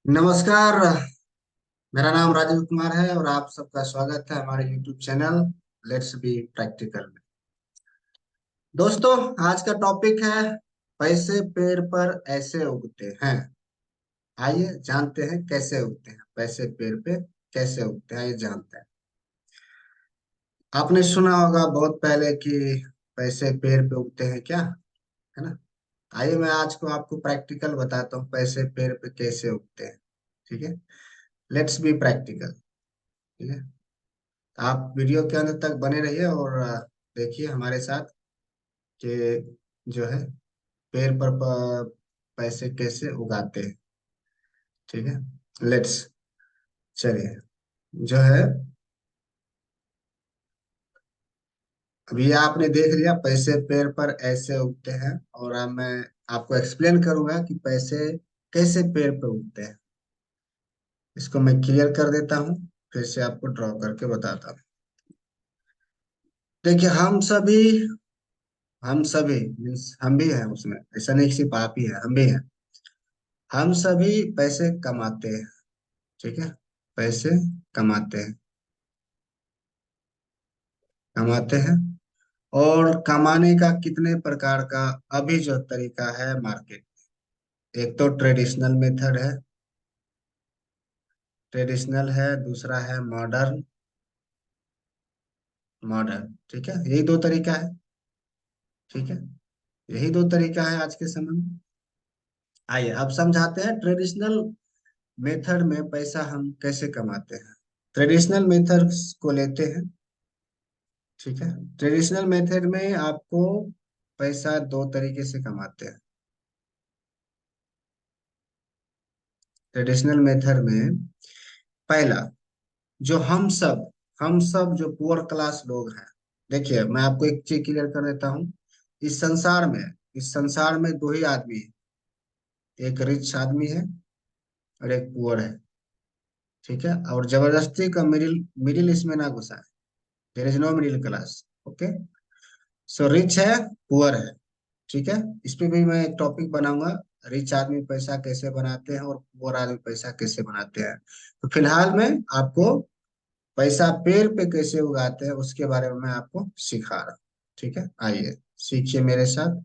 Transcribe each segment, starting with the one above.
नमस्कार। मेरा नाम राजीव कुमार है और आप सबका स्वागत है हमारे YouTube channel let's be practical में। दोस्तों, आज का टॉपिक है पैसे पेड़ पर ऐसे उगते हैं। आइए जानते हैं कैसे उगते हैं, पैसे पेड़ पे कैसे उगते हैं, आइए जानते हैं। आपने सुना होगा बहुत पहले कि पैसे पेड़ पे उगते हैं क्या, है ना। आइए मैं आज को आपको प्रैक्टिकल बताता हूँ पैसे पेड़ पे कैसे उगते हैं। ठीक है, लेट्स बी प्रैक्टिकल। ठीक है, आप वीडियो के अंत तक बने रहिए और देखिए हमारे साथ कि जो है पेड़ पर पैसे कैसे उगाते हैं। ठीक है, लेट्स चलिए। जो है अभी आपने देख लिया पैसे पेड़ पर ऐसे उगते हैं, और अब मैं आपको एक्सप्लेन करूंगा कि पैसे कैसे पेड़ पर उगते हैं। इसको मैं क्लियर कर देता हूँ, फिर से आपको ड्रॉ करके बताता हूँ। देखिए हम सभी मीन्स हम भी हैं उसमें, ऐसा नहीं कि सिर्फ आप ही है, हम भी हैं। हम सभी पैसे कमाते हैं। ठीक है, पैसे कमाते हैं, कमाते हैं। और कमाने का कितने प्रकार का अभी जो तरीका है मार्केट, एक तो ट्रेडिशनल मेथड है, ट्रेडिशनल है, दूसरा है मॉडर्न, मॉडर्न। ठीक है, यही दो तरीका है। ठीक है, यही दो तरीका है आज के समय में। आइए अब समझाते हैं ट्रेडिशनल मेथड में पैसा हम कैसे कमाते हैं। ट्रेडिशनल मेथड को लेते हैं। ठीक है, ट्रेडिशनल मेथड में आपको पैसा दो तरीके से कमाते हैं। ट्रेडिशनल मेथड में पहला, जो हम सब जो पुअर क्लास लोग हैं। देखिए मैं आपको एक चीज क्लियर कर देता हूँ। इस संसार में दो ही आदमी है, एक रिच आदमी है और एक पुअर है। ठीक है, और जबरदस्ती का मिडिल मिडिल इसमें ना घुसा है। There is no middle class. Okay, so rich है, पुअर है। ठीक है, इस पे भी मैं एक टॉपिक बनाऊंगा, रिच आदमी पैसा कैसे बनाते हैं और पुअर आदमी पैसा कैसे बनाते हैं। तो फिलहाल में आपको पैसा पेड़ पे कैसे उगाते हैं उसके बारे में मैं आपको सिखा रहा हूँ। ठीक है, आइए सीखिए मेरे साथ।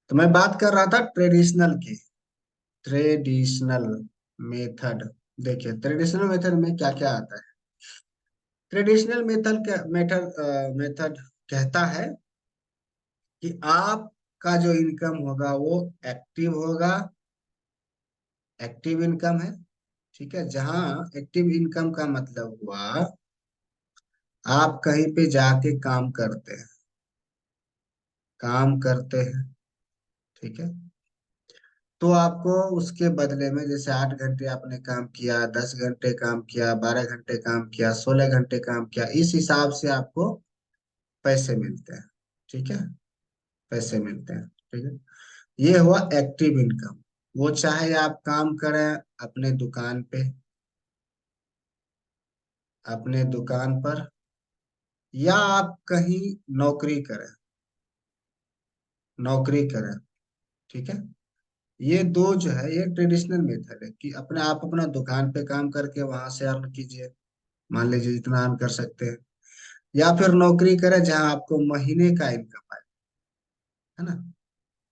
तो मैं बात कर रहा था ट्रेडिशनल की, ट्रेडिशनल मेथड। देखिए ट्रेडिशनल मेथड में क्या क्या आता है। ट्रेडिशनल मेथड कहता है कि आपका जो इनकम होगा वो एक्टिव होगा, एक्टिव इनकम है। ठीक है, जहां एक्टिव इनकम का मतलब हुआ आप कहीं पे जाके काम करते हैं, काम करते हैं। ठीक है, तो आपको उसके बदले में जैसे 8 घंटे आपने काम किया, 10 घंटे काम किया, 12 घंटे काम किया, 16 घंटे काम किया, इस हिसाब से आपको पैसे मिलते हैं। ठीक है, पैसे मिलते हैं। ठीक है, ये हुआ एक्टिव इनकम। वो चाहे आप काम करें अपने दुकान पे, अपने दुकान पर, या आप कहीं नौकरी करें, नौकरी करें। ठीक है, ये दो जो है ये ट्रेडिशनल मेथड है कि अपने आप अपना दुकान पे काम करके वहां से अर्न कीजिए, मान लीजिए जितना अर्न कर सकते हैं। या फिर नौकरी करें जहां आपको महीने का इनकम आए, है ना,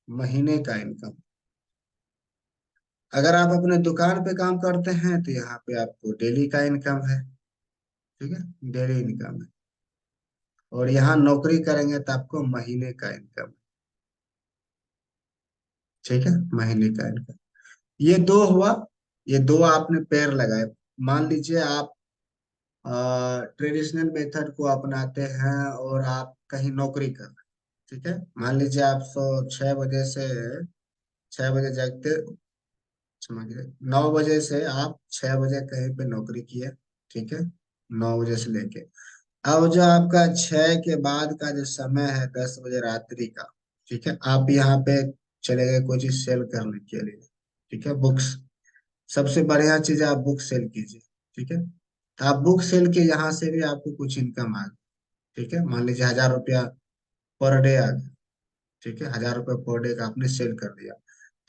महीने का इनकम। अगर आप अपने दुकान पे काम करते हैं तो यहाँ पे आपको डेली का इनकम है। ठीक है, डेली इनकम है। और यहाँ नौकरी करेंगे तो आपको महीने का इनकम। ठीक है, महीने का इनकम। ये दो हुआ, ये दो आपने पेड़ लगाए। मान लीजिए आप ट्रेडिशनल मेथड को अपनाते हैं और आप कहीं नौकरी कर रहे हैं। ठीक है, मान लीजिए आप 6 बजे से 6 बजे जागते, क्षमा कीजिए, 9 बजे से आप 6 बजे कहीं पे नौकरी किए। ठीक है, 9 बजे से लेके अब जो आपका 6 के बाद का जो समय है 10 बजे रात्रि का। ठीक है, आप यहाँ पे चले गए कोई चीज सेल करने के लिए। ठीक है, बुक्स, सबसे बढ़िया चीज है आप बुक सेल कीजिए। ठीक है, तो आप बुक सेल के यहाँ से भी आपको कुछ इनकम आ गई। ठीक है, मान लीजिए 1,000 रुपया पर डे आ गया। ठीक है, 1,000 रुपये पर डे का आपने सेल कर दिया,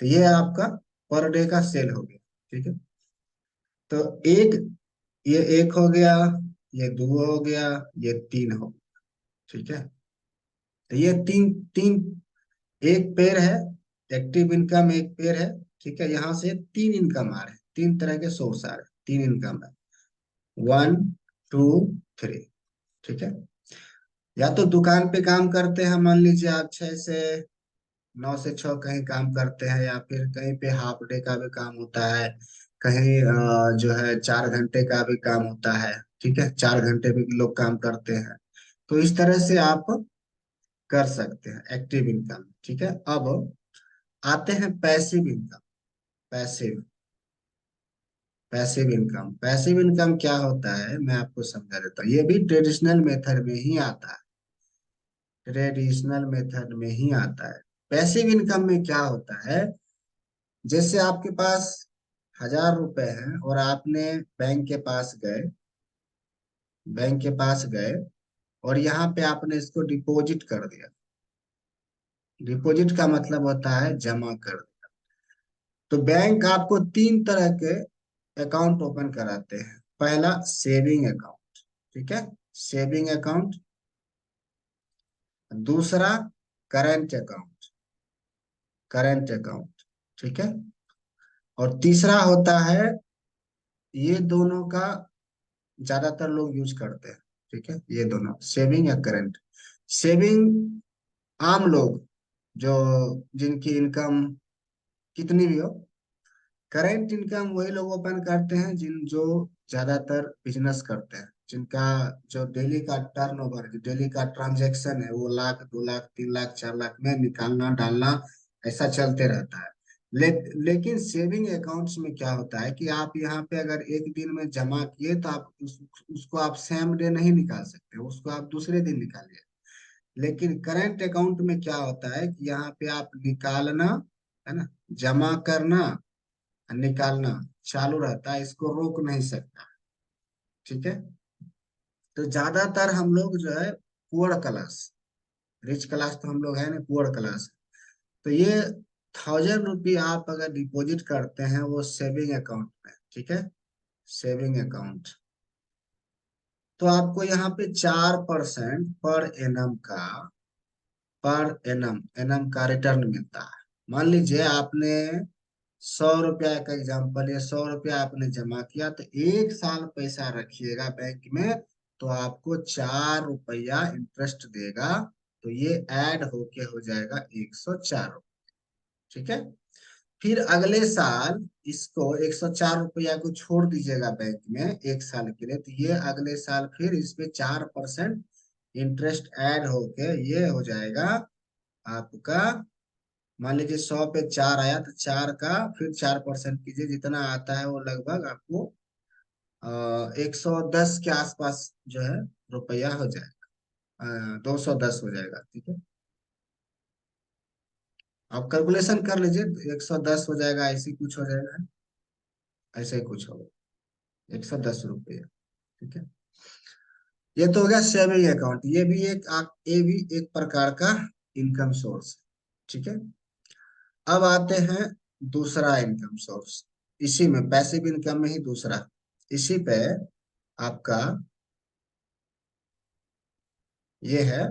तो ये आपका पर डे का सेल हो गया। ठीक है, तो एक, ये एक हो गया, ये दो हो गया, ये तीन हो गया। ठीक है, तो ये तीन तीन एक पेड़ है, एक्टिव इनकम एक पेड़ है। ठीक है, यहाँ से तीन इनकम आ रहे हैं, तीन तरह के सोर्स आ रहे हैं, तीन इनकम है, वन, टू, थ्री। ठीक है, या तो दुकान पे काम करते हैं, मान लीजिए आप 6 से 9 से 6 कहीं काम करते हैं, या फिर कहीं पे हाफ डे का भी काम होता है, कहीं जो है 4 घंटे का भी काम होता है। ठीक है, 4 घंटे भी लोग काम करते हैं। तो इस तरह से आप कर सकते हैं एक्टिव इनकम। ठीक है, अब आते हैं passive income. Passive passive income, passive income क्या होता है मैं आपको समझा देता हूँ। ये भी ट्रेडिशनल मेथड में ही आता है, ट्रेडिशनल मेथड में ही आता है। पैसिव इनकम में क्या होता है, जैसे आपके पास 1,000 रुपए हैं और आपने बैंक के पास गए और यहाँ पे आपने इसको डिपॉजिट कर दिया। डिपॉजिट का मतलब होता है जमा कर दिया। तो बैंक आपको तीन तरह के अकाउंट ओपन कराते हैं। पहला सेविंग अकाउंट। ठीक है, सेविंग अकाउंट। दूसरा करेंट अकाउंट, करेंट अकाउंट। ठीक है, और तीसरा होता है, ये दोनों का ज्यादातर लोग यूज करते हैं। ठीक है, ये दोनों सेविंग या करंट। सेविंग आम लोग जो, जिनकी इनकम कितनी भी हो। करंट इनकम वही लोग ओपन करते हैं जिन जो ज्यादातर बिजनेस करते हैं, जिनका जो डेली का टर्नओवर, जो डेली का ट्रांजैक्शन है वो लाख, 2 लाख, 3 लाख, 4 लाख में निकालना डालना ऐसा चलते रहता है। लेकिन सेविंग अकाउंट्स में क्या होता है कि आप यहाँ पे अगर एक दिन में जमा किए तो आप उसको आप सेम डे नहीं निकाल सकते, उसको आप दूसरे दिन निकालिए। लेकिन करंट अकाउंट में क्या होता है कि यहाँ पे आप निकालना, है ना, जमा करना, निकालना चालू रहता है, इसको रोक नहीं सकता। ठीक है, तो ज्यादातर हम लोग जो है पुअर क्लास, रिच क्लास तो हम लोग है ना, पुअर क्लास। तो ये 1,000 रुपये आप अगर डिपॉजिट करते हैं वो सेविंग अकाउंट में, ठीक है, सेविंग अकाउंट, तो आपको यहाँ पे 4% पर एनम का, पर एनम, एनम का रिटर्न मिलता है। मान लीजिए आपने 100 रुपया का एग्जाम्पल, ये 100 रुपया आपने जमा किया, तो 1 साल पैसा रखिएगा बैंक में, तो आपको 4 रुपया इंटरेस्ट देगा। तो ये ऐड होके हो जाएगा 104। ठीक है, फिर अगले साल इसको 104 रुपया को छोड़ दीजिएगा बैंक में 1 साल के लिए, तो ये अगले साल फिर इस पे 4% इंटरेस्ट ऐड होके ये हो जाएगा आपका। मान लीजिए 100 पे 4 आया, तो 4 का फिर 4% कीजिए, जितना आता है वो लगभग आपको 110 के आसपास जो है रुपया हो जाएगा, 210 हो जाएगा। ठीक है, आप कैलकुलेशन कर लीजिए, 110 हो जाएगा, ऐसे ही कुछ हो जाएगा, ऐसे ही कुछ होगा, 110 रुपये। ठीक है, ये तो हो गया सेविंग अकाउंट, ये भी एक प्रकार का इनकम सोर्स है। ठीक है, अब आते हैं दूसरा इनकम सोर्स, इसी में पैसिव इनकम में ही दूसरा, इसी पे आपका ये है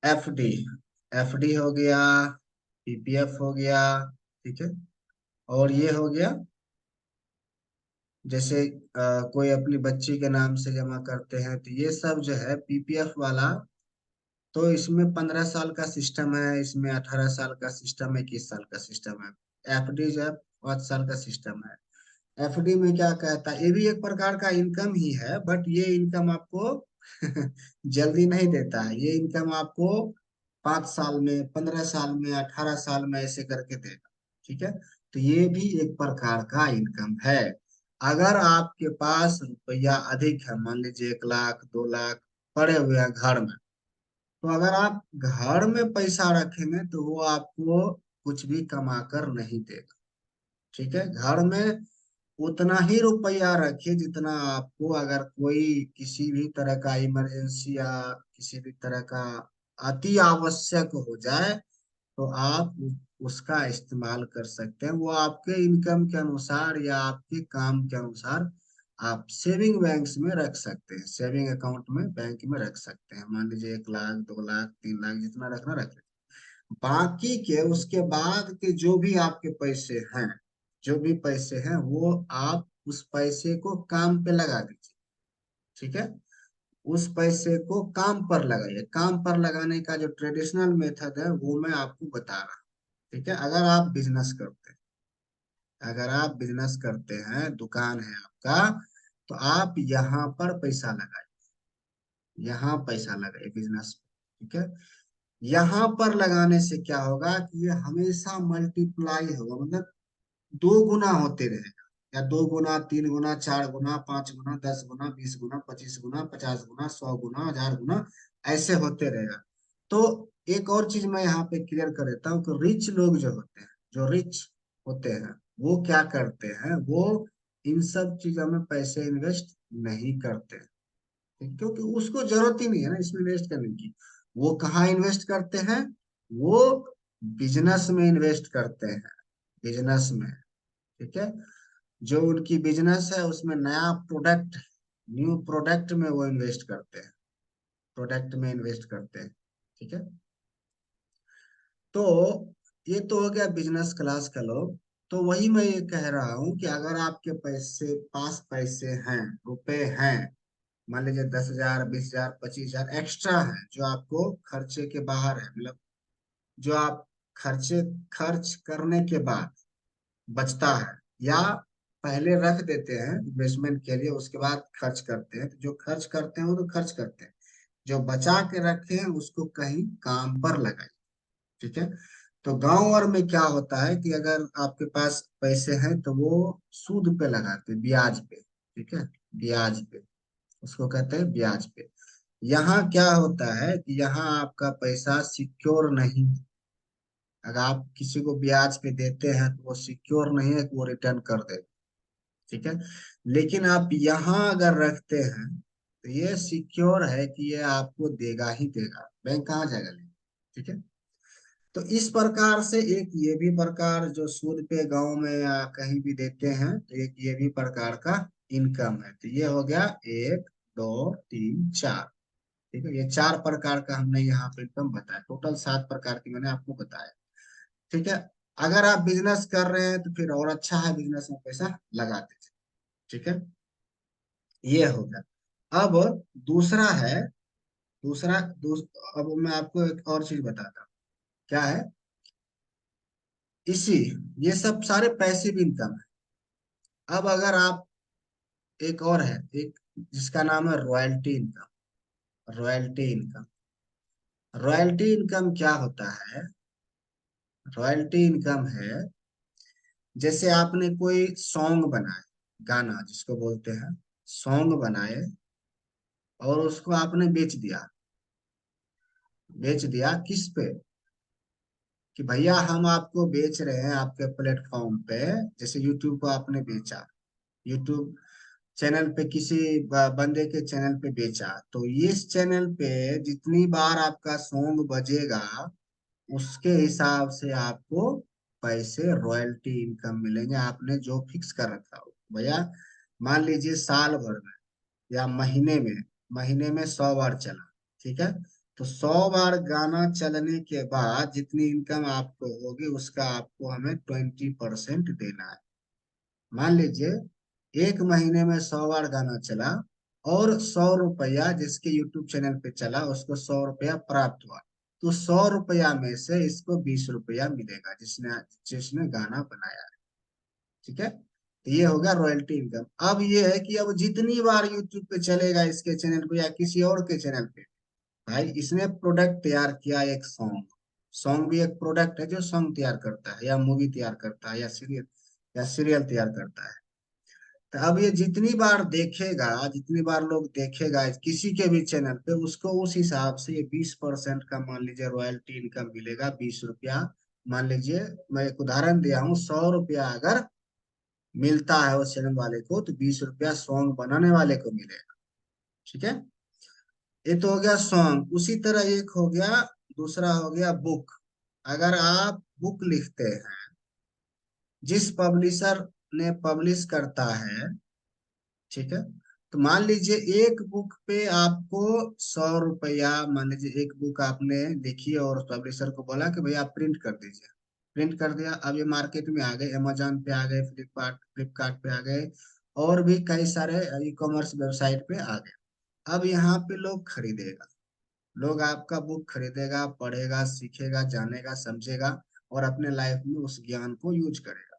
एफडी। एफडी हो गया, पीपीएफ हो गया। ठीक है, और ये हो गया, जैसे कोई अपनी बच्ची के नाम से जमा करते हैं, तो ये सब जो है पीपीएफ वाला, तो इसमें 15 साल का सिस्टम है, इसमें 18 साल का सिस्टम है, 21 साल का सिस्टम है। एफडी जो है 5 साल का सिस्टम है। एफडी में क्या कहता है, ये भी एक प्रकार का इनकम ही है, बट ये इनकम आपको जल्दी नहीं देता है। ये इनकम आपको 5 साल में, 15 साल में, 18 साल में ऐसे करके देगा। ठीक है, तो ये भी एक प्रकार का इनकम है। अगर आपके पास रुपया अधिक है, मान लीजिए 1 लाख, 2 लाख पड़े हुए हैं घर में, तो अगर आप घर में पैसा रखेंगे तो वो आपको कुछ भी कमा कर नहीं देगा। ठीक है, घर में उतना ही रुपया रखिए जितना आपको, अगर कोई किसी भी तरह का इमरजेंसी या किसी भी तरह का अति आवश्यक हो जाए, तो आप उसका इस्तेमाल कर सकते हैं। वो आपके इनकम के अनुसार या आपके काम के अनुसार आप सेविंग बैंक्स में रख सकते हैं, सेविंग अकाउंट में बैंक में रख सकते हैं। मान लीजिए 1 लाख 2 लाख 3 लाख जितना रखना रख लें। बाकी के उसके बाद के जो भी आपके पैसे हैं, जो भी पैसे हैं वो आप उस पैसे को काम पे लगा दीजिए। ठीक है, उस पैसे को काम पर लगाइए। काम पर लगाने का जो ट्रेडिशनल मेथड है वो मैं आपको बता रहा हूँ। ठीक है, अगर आप बिजनेस करते हैं, दुकान है आपका, तो आप यहाँ पर पैसा लगाइए, यहाँ पैसा लगाइए बिजनेस में। ठीक है, यहाँ पर लगाने से क्या होगा कि ये हमेशा मल्टीप्लाई होगा, मतलब 2 गुना होते रहेगा, या 2 गुना 3 गुना 4 गुना 5 गुना 10 गुना 20 गुना 25 गुना 50 गुना 100 गुना 1000 गुना ऐसे होते रहेगा। तो एक और चीज मैं यहाँ पे क्लियर कर देता हूँ कि रिच लोग जो होते हैं, जो रिच होते हैं, वो क्या करते हैं, वो इन सब चीजों में पैसे इन्वेस्ट नहीं करते हैं। क्योंकि उसको जरूरत ही नहीं है ना इसमें इन्वेस्ट करने की। वो कहाँ इन्वेस्ट करते हैं, वो बिजनेस में इन्वेस्ट करते हैं, बिजनेस में। ठीक है, जो उनकी बिजनेस है उसमें नया प्रोडक्ट, न्यू प्रोडक्ट में वो इन्वेस्ट करते हैं, प्रोडक्ट में इन्वेस्ट करते हैं। ठीक है, तो ये तो हो गया बिजनेस क्लास का लोग। तो वही मैं ये कह रहा हूँ कि अगर आपके पैसे पास पैसे हैं, रुपए हैं, मान लीजिए 10,000 20,000 25,000 एक्स्ट्रा है जो आपको खर्चे के बाहर है, मतलब जो आप खर्चे खर्च करने के बाद बचता है, या पहले रख देते हैं इन्वेस्टमेंट के लिए उसके बाद खर्च करते हैं, तो जो खर्च करते हैं वो तो खर्च करते हैं, जो बचा के रखे हैं उसको कहीं काम पर लगाए। ठीक है, तो गांव और में क्या होता है कि अगर आपके पास पैसे हैं तो वो सूद पे लगाते हैं, ब्याज पे। ठीक है, ब्याज पे, उसको कहते हैं ब्याज पे। यहाँ क्या होता है कि यहाँ आपका पैसा सिक्योर नहीं है। अगर आप किसी को ब्याज पे देते हैं तो वो सिक्योर नहीं है कि वो रिटर्न कर दे। ठीक है, लेकिन आप यहाँ अगर रखते हैं तो ये सिक्योर है कि ये आपको देगा ही देगा, बैंक कहाँ जाएगा लेने। ठीक है, तो इस प्रकार से एक ये भी प्रकार जो सूद पे गांव में या कहीं भी देते हैं, तो एक ये भी प्रकार का इनकम है। तो ये हो गया 1 2 3 4। ठीक है, ये 4 प्रकार का हमने यहाँ पे इनकम बताया, टोटल 7 प्रकार की मैंने आपको बताया। ठीक है, अगर आप बिजनेस कर रहे हैं तो फिर और अच्छा है, बिजनेस में पैसा लगा दीजिए। ठीक है, ये हो गया। अब दूसरा है, अब मैं आपको एक और चीज बताता हूँ। क्या है, इसी ये सब सारे पैसिव इनकम है। अब अगर आप, एक और है, एक जिसका नाम है royalty income. Royalty income, royalty income क्या होता है, रॉयल्टी इनकम है जैसे आपने कोई सॉन्ग बनाया, गाना जिसको बोलते हैं, सॉन्ग बनाए और उसको आपने बेच दिया, बेच दिया किस पे, कि भैया हम आपको बेच रहे हैं आपके प्लेटफॉर्म पे, जैसे यूट्यूब को आपने बेचा, यूट्यूब चैनल पे किसी बंदे के चैनल पे बेचा, तो इस चैनल पे जितनी बार आपका सॉन्ग बजेगा उसके हिसाब से आपको पैसे रॉयल्टी इनकम मिलेंगे, आपने जो फिक्स कर रखा हो भैया। मान लीजिए साल भर में या महीने में 100 बार चला। ठीक है, तो 100 बार गाना चलने के बाद जितनी इनकम आपको होगी उसका आपको हमें 20% देना है। मान लीजिए एक महीने में 100 बार गाना चला और 100 रुपया जिसके यूट्यूब चैनल पे चला उसको 100 रुपया प्राप्त हुआ, तो 100 रुपया में से इसको 20 रुपया मिलेगा जिसने जिसने गाना बनाया है। ठीक है, तो ये हो गया रॉयल्टी इनकम। अब ये है कि अब जितनी बार यूट्यूब पे चलेगा इसके चैनल पे या किसी और के चैनल पे, भाई इसने प्रोडक्ट तैयार किया एक सॉन्ग, सॉन्ग भी एक प्रोडक्ट है जो सॉन्ग तैयार करता है या मूवी तैयार करता है या सीरियल तैयार करता है। तो अब ये जितनी बार देखेगा, जितनी बार लोग देखेगा किसी के भी चैनल पे, उसको उस हिसाब से ये 20% का मान लीजिए रॉयल्टी इनकम मिलेगा, 20 रुपया। मान लीजिए मैं एक उदाहरण दिया हूँ, 100 रुपया अगर मिलता है उस चैनल वाले को तो 20 रुपया सॉन्ग बनाने वाले को मिलेगा। ठीक है, ये तो हो गया सॉन्ग। उसी तरह एक हो गया, दूसरा हो गया बुक। अगर आप बुक लिखते हैं, जिस पब्लिशर ने पब्लिश करता है, ठीक है, तो मान लीजिए एक बुक पे आपको 100 रुपया, मान लीजिए एक बुक आपने लिखी और पब्लिशर को बोला कि भैया आप प्रिंट कर दीजिए। प्रिंट कर दिया, अब ये मार्केट में आ गए, अमेजोन पे आ गए, फ्लिपकार्ट फ्लिपकार्ट पे आ गए, और भी कई सारे ई कॉमर्स वेबसाइट पे आ गए। अब यहाँ पे लोग खरीदेगा, लोग आपका बुक खरीदेगा, पढ़ेगा, सीखेगा, जानेगा, समझेगा, और अपने लाइफ में उस ज्ञान को यूज करेगा।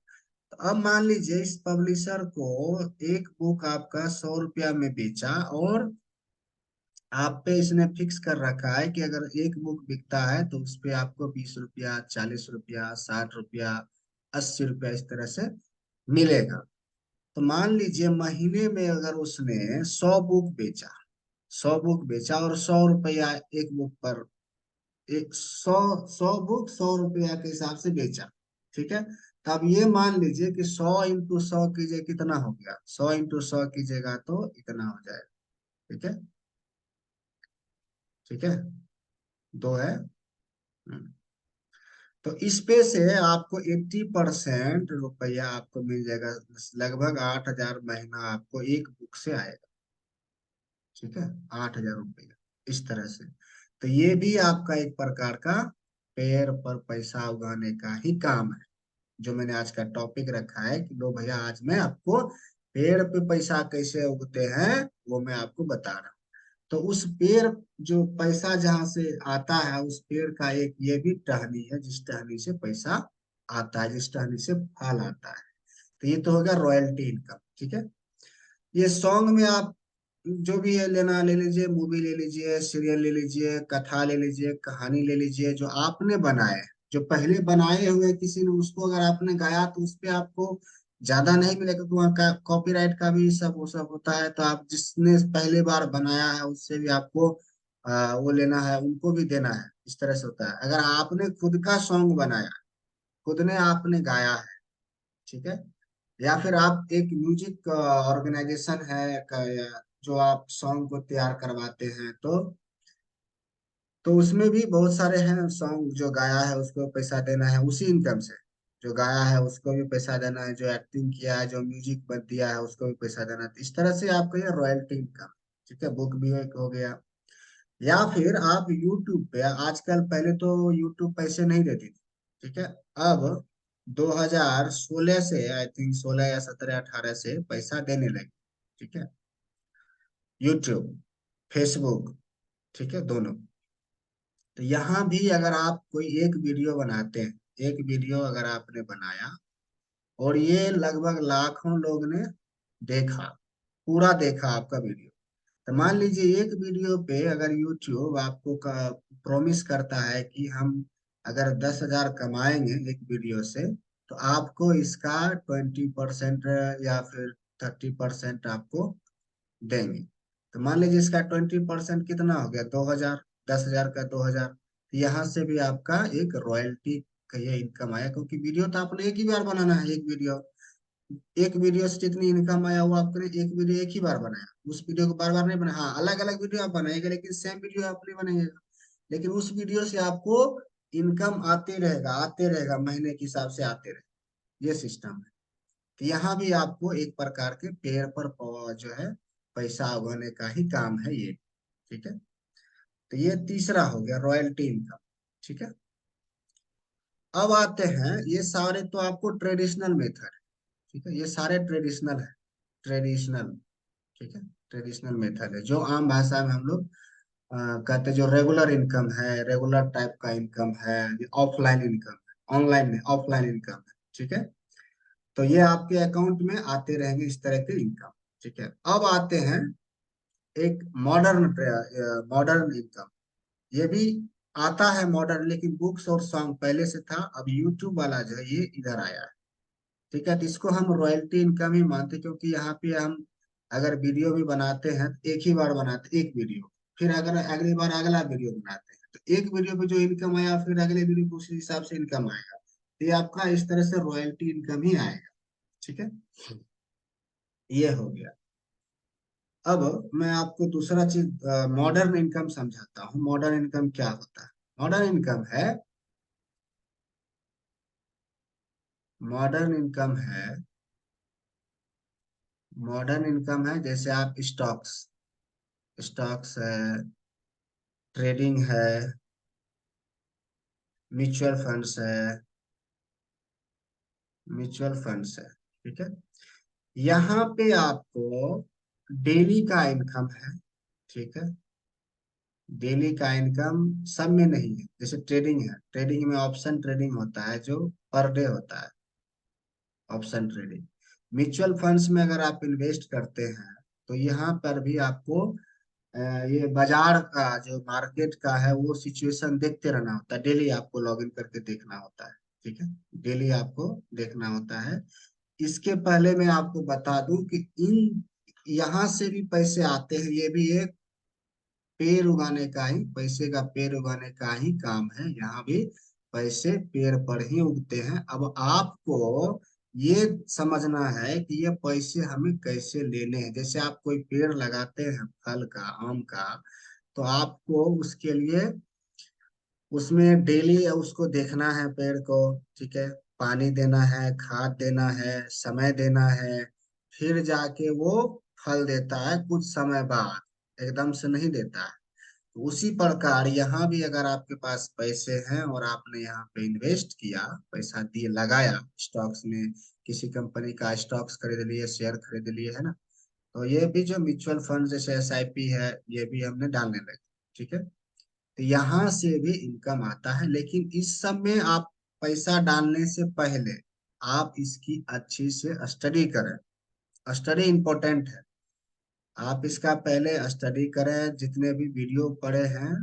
तो अब मान लीजिए इस पब्लिशर को एक बुक आपका 100 रुपया में बेचा, और आप पे इसने फिक्स कर रखा है कि अगर एक बुक बिकता है तो उस पे आपको 20 रुपया, 40 रुपया, 60 रुपया, 80 रुपया, इस तरह से मिलेगा। तो मान लीजिए महीने में अगर उसने 100 बुक बेचा, 100 बुक बेचा और 100 रुपया एक बुक पर, एक 100 100 बुक 100 रुपया के हिसाब से बेचा, ठीक है। तब ये मान लीजिए कि 100 × 100 कीजिए, कितना हो गया, 100 × 100 कीजिएगा तो इतना हो जाएगा, ठीक है। ठीक है, दो है। हम्म। तो इस पे से आपको 80% रुपया आपको मिल जाएगा, लगभग 8,000 महीना आपको एक बुक से आएगा, ठीक है, 8,000 रुपया इस तरह से। तो ये भी आपका एक प्रकार का पेड़ पर पैसा उगाने का ही काम है, जो मैंने आज का टॉपिक रखा है कि लो भैया आज मैं आपको पेड़ पे पैसा कैसे उगते हैं वो मैं आपको बता रहा हूँ। तो उस पेड़, जो पैसा जहां से आता है, उस पेड़ का एक ये भी टहनी है, जिस टहनी से पैसा आता है, जिस टहनी से फल आता है। तो ये तो हो गया रॉयल्टी इनकम, ठीक है। ये सॉन्ग में आप जो भी है लेना ले लीजिए, मूवी ले लीजिए, सीरियल ले लीजिए, कथा ले लीजिए, कहानी ले लीजिए, जो आपने बनाए, जो पहले बनाए हुए किसी ने, उसको अगर आपने गाया तो उस पे आपको ज्यादा नहीं मिलेगा, क्योंकि वहाँ का कॉपीराइट का भी सब वो सब होता है। तो आप जिसने पहले बार बनाया है उससे भी आपको वो लेना है, उनको भी देना है, इस तरह से होता है। अगर आपने खुद का सॉन्ग बनाया, खुद ने आपने गाया है, ठीक है, या फिर आप एक म्यूजिक ऑर्गेनाइजेशन है जो आप सॉन्ग को तैयार करवाते हैं, तो उसमें भी बहुत सारे हैं सॉन्ग, जो गाया है उसको पैसा देना है उसी इनकम से, जो गाया है उसको भी पैसा देना है, जो एक्टिंग किया है, जो म्यूजिक बन दिया है उसको भी पैसा देना है। तो इस तरह से आपका ये रॉयल्टी इनकम, ठीक है, बुक भी एक हो गया। या फिर आप यूट्यूब पे आजकल, पहले तो यूट्यूब पैसे नहीं देती थी, ठीक है। अब 2016 से, आई थिंक 16 या 17 18 से पैसा देने लगे, ठीक है, यूट्यूब, फेसबुक, ठीक है, दोनों। तो यहाँ भी अगर आप कोई एक वीडियो बनाते हैं, एक वीडियो अगर आपने बनाया और ये लगभग लाखों लोग ने देखा, पूरा देखा आपका वीडियो, तो मान लीजिए एक वीडियो पे अगर यूट्यूब आपको का प्रॉमिस करता है कि हम अगर 10,000 कमाएंगे एक वीडियो से, तो आपको इसका 20% या फिर 30% आपको देंगे। तो मान लीजिए इसका 20% कितना हो गया, 2,000, 10,000 का 2,000। यहाँ से भी आपका एक रॉयल्टी का ये इनकम आया, क्योंकि वीडियो तो आपने एक ही बार बनाना है, एक वीडियो, एक वीडियो से जितनी इनकम आया वो आपने एक वीडियो एक ही बार बनाया, उस वीडियो को बार बार नहीं बनाया। हाँ, अलग अलग वीडियो आप बनाएंगे लेकिन सेम वीडियो आप नहीं बनाइएगा, लेकिन उस वीडियो से आपको इनकम आते रहेगा, महीने के हिसाब से आते रहेगा, ये सिस्टम है। तो यहाँ भी आपको एक प्रकार के पेड़ पर जो है पैसा उगाने का ही काम है ये, ठीक है। तो ये तीसरा हो गया रॉयल्टी इनकम, ठीक है। अब आते हैं, ये सारे तो आपको ट्रेडिशनल मेथड, ठीक है, ये सारे ट्रेडिशनल है, ट्रेडिशनल, ठीक है, ट्रेडिशनल मेथड है, जो आम भाषा में हम लोग कहते हैं, जो रेगुलर इनकम है, रेगुलर टाइप का इनकम है, ऑफलाइन इनकम है, ऑनलाइन में ऑफलाइन इनकम है, ठीक है। तो ये आपके अकाउंट में आते रहेंगे इस तरह के इनकम, ठीक है। अब आते हैं एक मॉडर्न, मॉडर्न इनकम, ये भी आता है मॉडर्न, लेकिन बुक्स और सॉन्ग पहले से था, अब यूट्यूब वाला जो है ये इधर आया है, ठीक है। तो इसको हम रॉयल्टी इनकम ही मानते हैं, क्योंकि यहाँ पे हम अगर वीडियो भी बनाते हैं तो एक ही बार बनाते हैं एक वीडियो, फिर अगर अगली बार अगला वीडियो बनाते हैं तो एक वीडियो पे जो इनकम आया फिर अगले वीडियो पे उसी हिसाब से इनकम आएगा। तो ये आपका इस तरह से रॉयल्टी इनकम ही आएगा, ठीक है, ये हो गया। अब मैं आपको दूसरा चीज मॉडर्न इनकम समझाता हूँ। मॉडर्न इनकम क्या होता है? मॉडर्न इनकम है मॉडर्न इनकम है, मॉडर्न इनकम है जैसे आप स्टॉक्स, स्टॉक्स है, ट्रेडिंग है, म्यूचुअल फंड्स है, म्यूचुअल फंड्स है, ठीक है। यहाँ पे आपको डेली का इनकम है, ठीक है। डेली का इनकम सब में नहीं है, जैसे ट्रेडिंग है, ट्रेडिंग में ऑप्शन ट्रेडिंग होता है जो पर डे होता है, ऑप्शन ट्रेडिंग। म्यूचुअल फंड्स में अगर आप इन्वेस्ट करते हैं तो यहाँ पर भी आपको ये बाजार का जो मार्केट का है वो सिचुएशन देखते रहना होता है, डेली आपको लॉग इन करके देखना होता है, ठीक है। डेली आपको देखना होता है। इसके पहले मैं आपको बता दूं कि इन यहाँ से भी पैसे आते हैं, ये भी एक पेड़ उगाने का ही, पैसे का पेड़ उगाने का ही काम है। यहाँ भी पैसे पेड़ पर ही उगते हैं। अब आपको ये समझना है कि ये पैसे हमें कैसे लेने हैं। जैसे आप कोई पेड़ लगाते हैं फल का, आम का, तो आपको उसके लिए उसमें डेली उसको देखना है पेड़ को, ठीक है। पानी देना है, खाद देना है, समय देना है, फिर जाके वो फल देता है कुछ समय बाद, एकदम से नहीं देता है। तो उसी प्रकार यहाँ भी अगर आपके पास पैसे हैं और आपने यहाँ पे इन्वेस्ट किया, पैसा दिए, लगाया स्टॉक्स में, किसी कंपनी का स्टॉक्स खरीद लिए, शेयर खरीद लिए, है ना। तो ये भी जो म्यूचुअल फंड जैसे एसआईपी है, ये भी हमने डालने लगे, ठीक है। तो यहाँ से भी इनकम आता है, लेकिन इस सब में आप पैसा डालने से पहले आप इसकी अच्छी से स्टडी करें। स्टडी इम्पोर्टेंट है। आप इसका पहले स्टडी करें, जितने भी वीडियो पढ़े हैं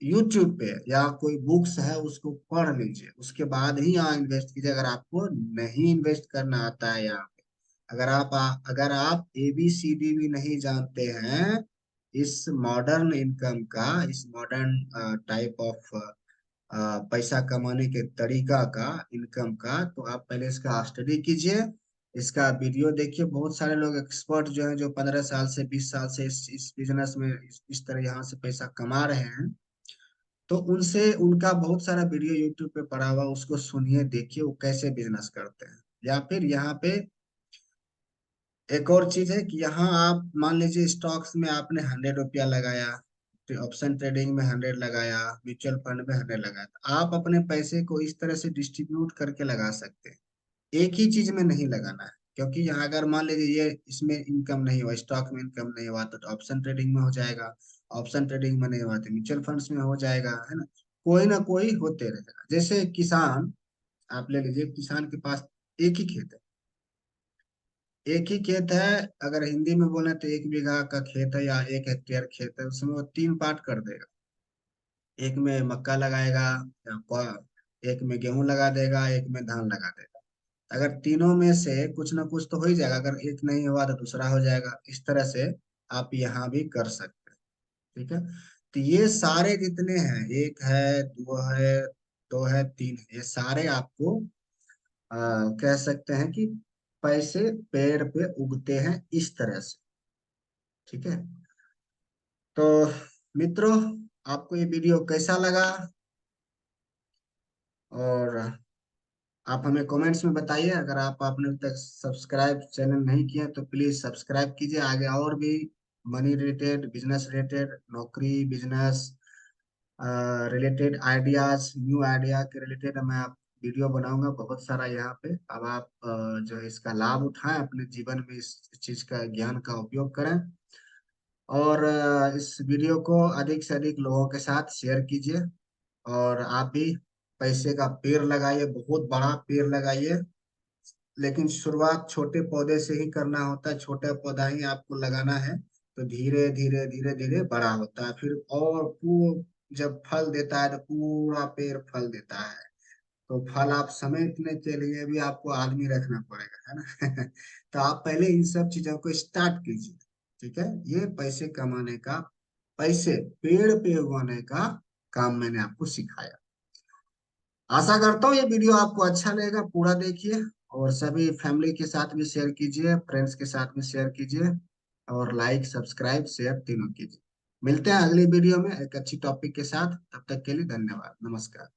यूट्यूब पे या कोई बुक्स है उसको पढ़ लीजिए, उसके बाद ही यहाँ इन्वेस्ट कीजिए। अगर आपको नहीं इन्वेस्ट करना आता है यहाँ पे, अगर आप ABCD भी नहीं जानते हैं इस मॉडर्न इनकम का, इस मॉडर्न टाइप ऑफ पैसा कमाने के तरीका का, इनकम का, तो आप पहले इसका स्टडी कीजिए, इसका वीडियो देखिए। बहुत सारे लोग एक्सपर्ट जो हैं, जो 15 साल से 20 साल से इस बिजनेस में इस तरह यहाँ से पैसा कमा रहे हैं, तो उनसे उनका बहुत सारा वीडियो यूट्यूब पे पड़ा हुआ, उसको सुनिए, देखिए वो कैसे बिजनेस करते हैं। या फिर यहाँ पे एक और चीज है कि यहाँ आप मान लीजिए स्टॉक्स में आपने 100 रुपया लगाया, ऑप्शन ट्रेडिंग में 100 लगाया, म्यूचुअल फंड में 100 लगाया, तो आप अपने पैसे को इस तरह से डिस्ट्रीब्यूट करके लगा सकते हैं। एक ही चीज में नहीं लगाना है, क्योंकि यहाँ अगर मान लीजिए ये इसमें इनकम नहीं हुआ, स्टॉक में इनकम नहीं हुआ, तो ऑप्शन ट्रेडिंग में हो जाएगा, ऑप्शन ट्रेडिंग में नहीं हुआ तो म्यूचुअल फंड्स में हो जाएगा, है ना। कोई ना कोई होते रहेगा। जैसे किसान, आप ले लीजिए, किसान के पास एक ही खेत है, एक ही खेत है। अगर हिंदी में बोले तो 1 बीघा का खेत है या 1 हेक्टेयर खेत है, उसमें वो 3 पार्ट कर देगा। एक में मक्का लगाएगा, एक में गेहूं लगा देगा, एक में धान लगा देगा। अगर तीनों में से कुछ ना कुछ तो हो ही जाएगा, अगर एक नहीं हुआ तो दूसरा हो जाएगा। इस तरह से आप यहाँ भी कर सकते हैं, ठीक है। तो ये सारे जितने हैं, एक है, दो है, तीन है, ये सारे आपको कह सकते हैं कि पैसे पेड़ पे उगते हैं इस तरह से, ठीक है। तो मित्रों, आपको ये वीडियो कैसा लगा, और आप हमें कमेंट्स में बताइए। अगर आप आपने अभी तक सब्सक्राइब चैनल नहीं किया तो प्लीज सब्सक्राइब कीजिए। आगे और भी मनी रिलेटेड, बिजनेस रिलेटेड, नौकरी, business related ideas, new idea के रिलेटेड मैं आप वीडियो बनाऊंगा बहुत सारा यहाँ पे। अब आप जो है इसका लाभ उठाएं, अपने जीवन में इस चीज का, ज्ञान का उपयोग करें, और इस वीडियो को अधिक से अधिक लोगों के साथ शेयर कीजिए। और आप भी पैसे का पेड़ लगाइए, बहुत बड़ा पेड़ लगाइए, लेकिन शुरुआत छोटे पौधे से ही करना होता है। छोटा पौधा ही आपको लगाना है, तो धीरे धीरे धीरे धीरे बड़ा होता है, फिर और जब फल देता है तो पूरा पेड़ फल देता है। तो फल आप समेटने के लिए भी आपको आदमी रखना पड़ेगा, है ना। तो आप पहले इन सब चीजों को स्टार्ट कीजिए, ठीक है। ये पैसे कमाने का, पैसे पेड़ पे उगाने का काम मैंने आपको सिखाया। आशा करता हूँ ये वीडियो आपको अच्छा लगेगा, पूरा देखिए, और सभी फैमिली के साथ भी शेयर कीजिए, फ्रेंड्स के साथ भी शेयर कीजिए, और लाइक, सब्सक्राइब, शेयर तीनों कीजिए। मिलते हैं अगली वीडियो में एक अच्छी टॉपिक के साथ। तब तक के लिए धन्यवाद, नमस्कार।